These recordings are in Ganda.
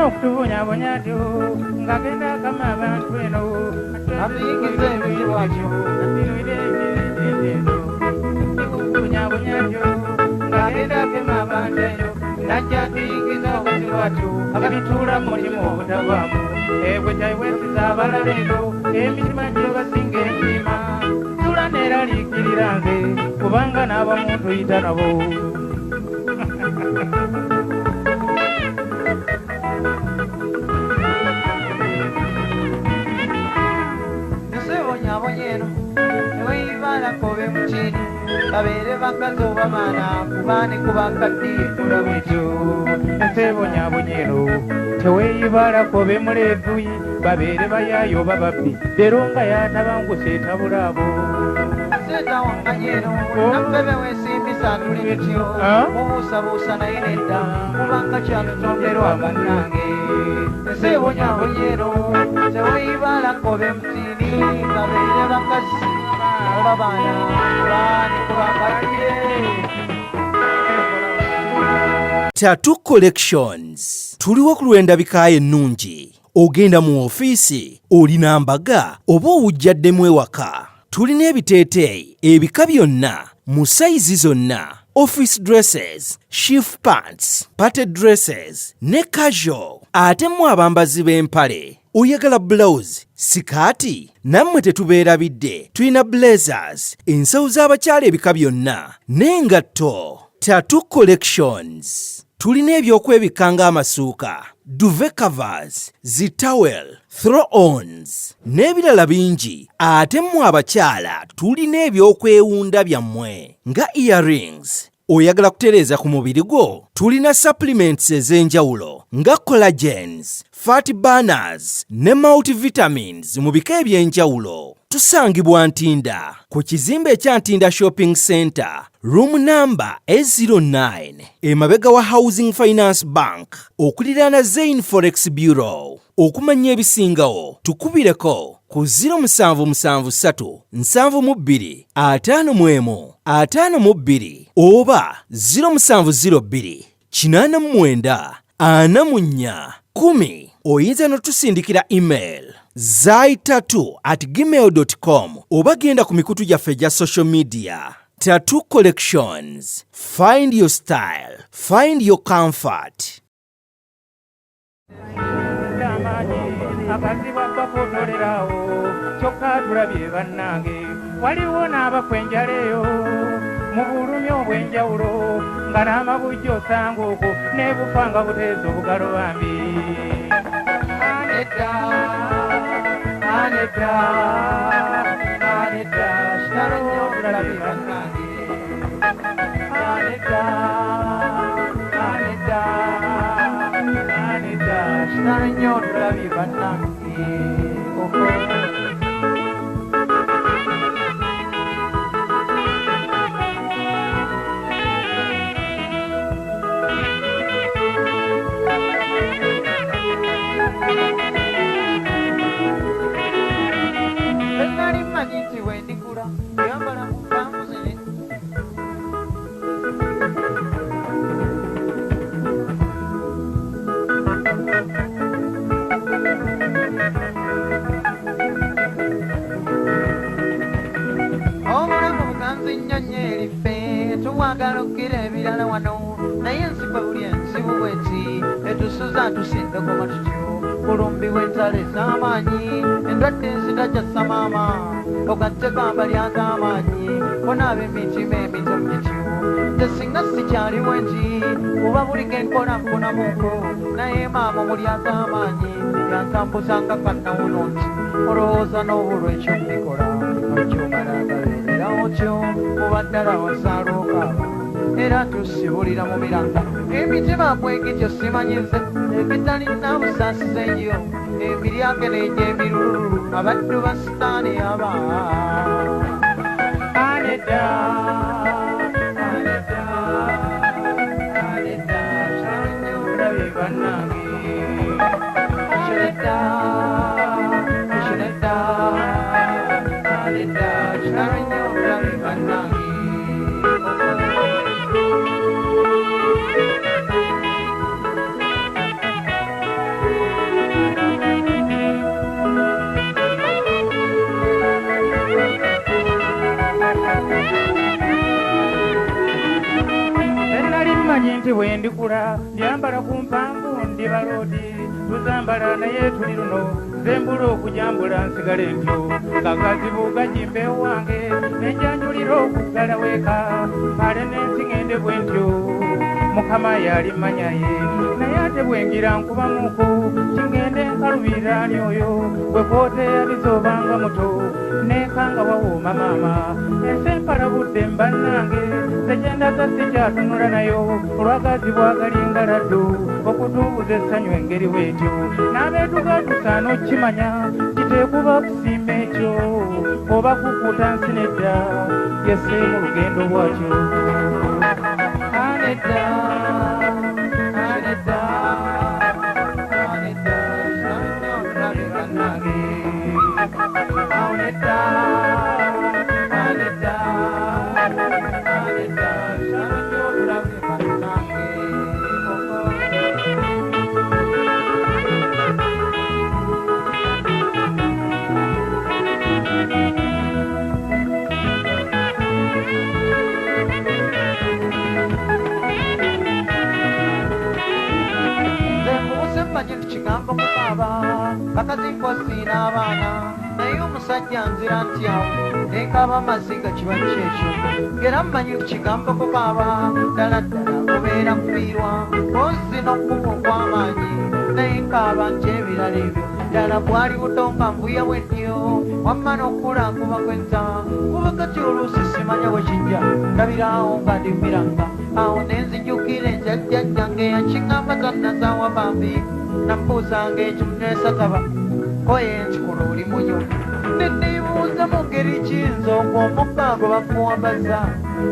okutubonyabonyatyo ng'agenda kama abantu eno Abiyigize ebizibu atyo. okutubonyabonyatyo ng'agenda kama abantu eno najja tuyigiza obuzibu atyo ababituula mu mulimu obutavaamu ebwe taiwesiza abalala eno emitima gyo basinga emitima tula neeraliikirira nze kubanga n'abamuntu yita nabo Nsebonyabonyeno teweeyibala kobe mukyeni babeere bakazi oba baana kubaane kubakaddi tulaba ekyo ensebonyabonyeno teweeyibala kobe muleevuyi babeere bayaayo oba babbi leero nga yatabanguse etabulaabo seetawanganyeno naffe beweesimbisa tuli tutyo mubuusabuusa naye nedda kubanga kyatutonderwa bannange ensebonyabonyeno teweeyibala kobe mutini babeere bakazi oba baana kubaane kubakaddi Tattoo Collections tuliwo ku lw'endabika ennungi. Ogenda mu ofiisi olina mbaga oba owujjaddemu ewaka. Tulina ebiteeteeyi ebika byonna mu sayizi zonna, office dresses, chief pants, party dresses ne casual. Ate mu abambazi b'empale oyagala blouse, sikaati, nammwe tetubeerabidde. Tulina blazers, ensawo z'abakyala ebika byonna n'engatto. Tattoo Collections tulina ebyokwebika ng'amasuuka, duvet covers, zitawel, throw-ons n'ebirala bingi. Ate mmwe abakyala tulina ebyokwewunda byammwe nga earrings. Oyagala kutereeza ku mubiri gwo? Tulina supplements ez'enjawulo nga collagens, fat burners ne multivitamins mu bika eby'enjawulo. Tusangibwa Ntinda ku kizimbe ekya Ntinda Shopping Center, room number A09, emabega wa Housing Finance Bank, okuliraana Zain Forex Bureau. Okumanya ebisingawo tukubireko ku 0773 72 51 52 oba 0702 89 44 10. Oyinza n'otusindikira email zaitattoo@gmail.com oba genda ku mikutu gyaffe gya social media. Tattoo Collections. Find your style. Find your comfort. akazibu akakotolerawo kyokka tulabye bannange waliwo n'abakwenjaleeyo mu bulumi obw'enjawulo nga n'amabujja osanga okwo n'ebufa nga buteeza obugalo bambi anedda anedda anedda kitalo nnyo tulabye bannange anedda anedda anedda kitalo nnyo tulabye bannange Tuwagalukira ebirala wano naye ensiko buli ensibu bweti etusuza tusiddeko matutyo kulumbi w'entale ez'amaanyi endwadde ezitakyassa maama okatteko ambali ag'amaanyi bonaaba emitima emitomu gityo nze singa sikyaliwo enti kuba buli genkola nfunamuko naye maama omuli ag'amaanyi yansambuzanga kannawuno nti olowooza n'obulwa ekyo mbikola ekyomalagabererawo kyo kuba ddala wasaalooka era tusibulira mu miranga emitima kwegityo simanyize egitalina busaasize nnyo emiryake n'ejja emirululu abaddu ba sitaani aba anedda anedda anedda kyalonyo olabye bannange kinedda kinedda anedda kyalonyo olabye bannange nti bwe ndikula lyambala ku mpanvu ndi balodi tuzambala naye tuli luno zembula okujambula nsigale ntyo kakazibu gajimbe wange nenjanjulira okugala weka ale nensi ngende bwe ntyo mukama yali manyaye naye ate bwengira nkubamuku kingende nkalubira ani oyo bwe kwoteya bizobanga muto nekanga wawooma maama ensi empalabudde mbannange sejendaza sijaatunula nayo olwagazi bwagalinga laddu okutuubuza essanyu engeri bwetyo n'abeetuga tusaana okimanya kiteekuba kusimba ekyo oba kukuta nsi nedda yeseemu lugendo bwakyo anedda anedda anedda sanyo olabe bannange anedda anedda anedda sanyo olabe bannange kigambo mukaba bakazikosina abaana naye omusajja nzira ntyawo nenkaba amaziga kiba kyekyo ngera mmanyi kigambo kukaba ddala ddala kubeera kufiirwa ozi n'okumu okw'amaanyi naye nkaba nti ebirala ebyo ddala bwali buto nga mbuya bwennyo wamma n'okula nkuba kwenza kuba kati oluusi simanya bwe kijja ndabirawo nga ndimiranga awo nenzijjukira enjajjajjange yakingamba zannazaawa bambi nambuuzanga ekyo nesataba koye nkikola oli munyo nendibuuza mu ngeri kiyinza okw'omukka gwe bakuwambaza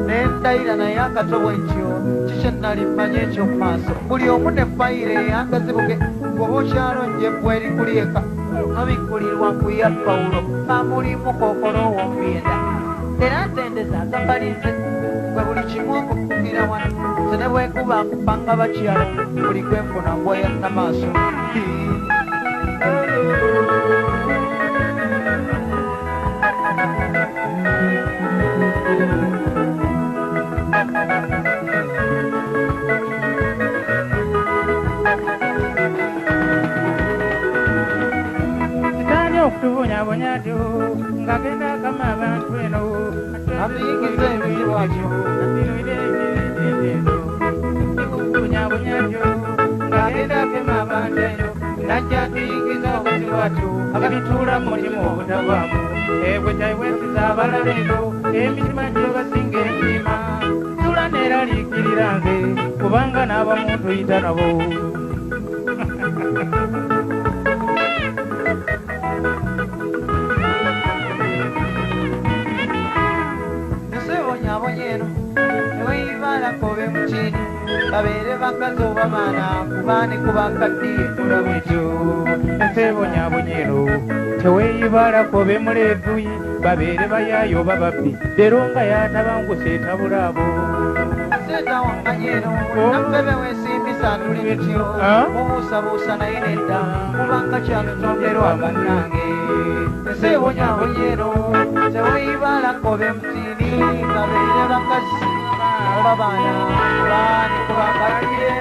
nendayira naye akatobo ekyo kikyo nali mmanye eky'omu maaso buli omu ne fayiro ey'akazibuge ngoba okyalonje bweri kulyeka nobikkulirwa kuya pawulo amulimu kookolo ow'ombyenda era ntendeza agambalize gwe buli kimu okukugira wano sene bwekuba nkupanga bakyalo buli kwenfuna mbwaya namaaso sitaani okutubonyabonyatyo ng'agenda akama abantu eno abiyigiza ebizibu atyo bunyabunyabyo ng'agenda akema abantu eyo najja atuyigiza obuzibu atyo abituula mu mutima obutavaamu ebwe kyaiwesiza abalala eyo emitima gyo basinga ensiima tula neeraliikirira nze kubanga n'abamu tuyita nabo nsebonyabonyeno neweibala kobe mutini babeere bakazi oba baana kubaani kubakaddiye tulabwekyo ensebonyabonyeno teweeyibala kobe muleevuyi babeere bayaayo oba babbi leero nga yatabanguse etabula abo seetawanganyeno naffe beweesimbisa tuli bityo mubuusabuusa naye nedda kubanga kyatutonderwa bannange ensebonyabonyeno teweeyibala kobe mutini babeere bakazi oba baana kubaani kubakaddiye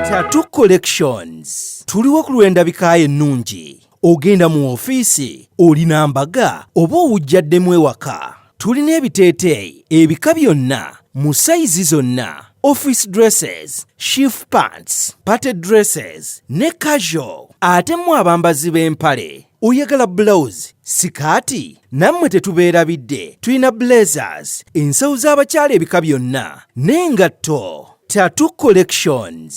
Tattoo Collections tuliwo ku lw'endabika ennungi ogenda mu ofiisi olina mbaga oba owujjaddemu ewaka tulina ebiteeteeyi ebika byonna mu sayizi zonna office dresses, chief pants, party dresses ne casual ate mu abambazi b'empale oyagala blouse sikaati nammwe tetubeerabidde tulina blazers ensawo z'abakyala ebika byonna n'engatto Tattoo Collections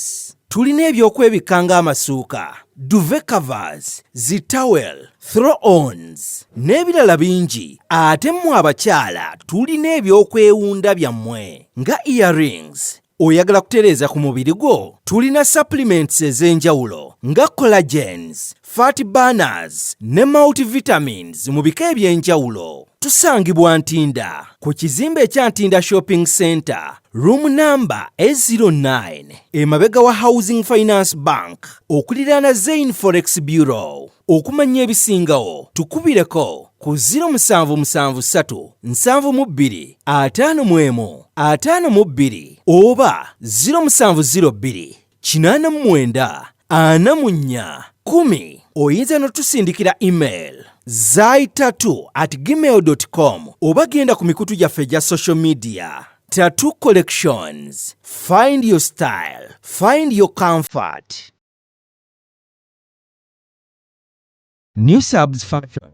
tulina ebyokwebikka ng'amasuuka duvet covers zitawel throw-ons n'ebirala bingi ate mmwe abakyala tulina ebyokwewunda byammwe nga earrings oyagala kutereeza ku mubiri gwo tulina supplements ez'enjawulo nga collagens fat burners ne multivitamins mu bika eby'enjawulo Tusangibwa Ntinda ku kizimbe ekya Ntinda Shopping Center, room number A09, emabega wa Housing Finance Bank, okuliraana Zain Forex Bureau. Okumanya ebisingawo tukubireko ku 0773 72 51 52 oba 0702 89 44 10. Oyinza n'otusindikira email zai3@gmail.com oba genda ku mikutu gyaffe gya social media. Tattoo Collections. Find your style. Find your comfort. New subs function.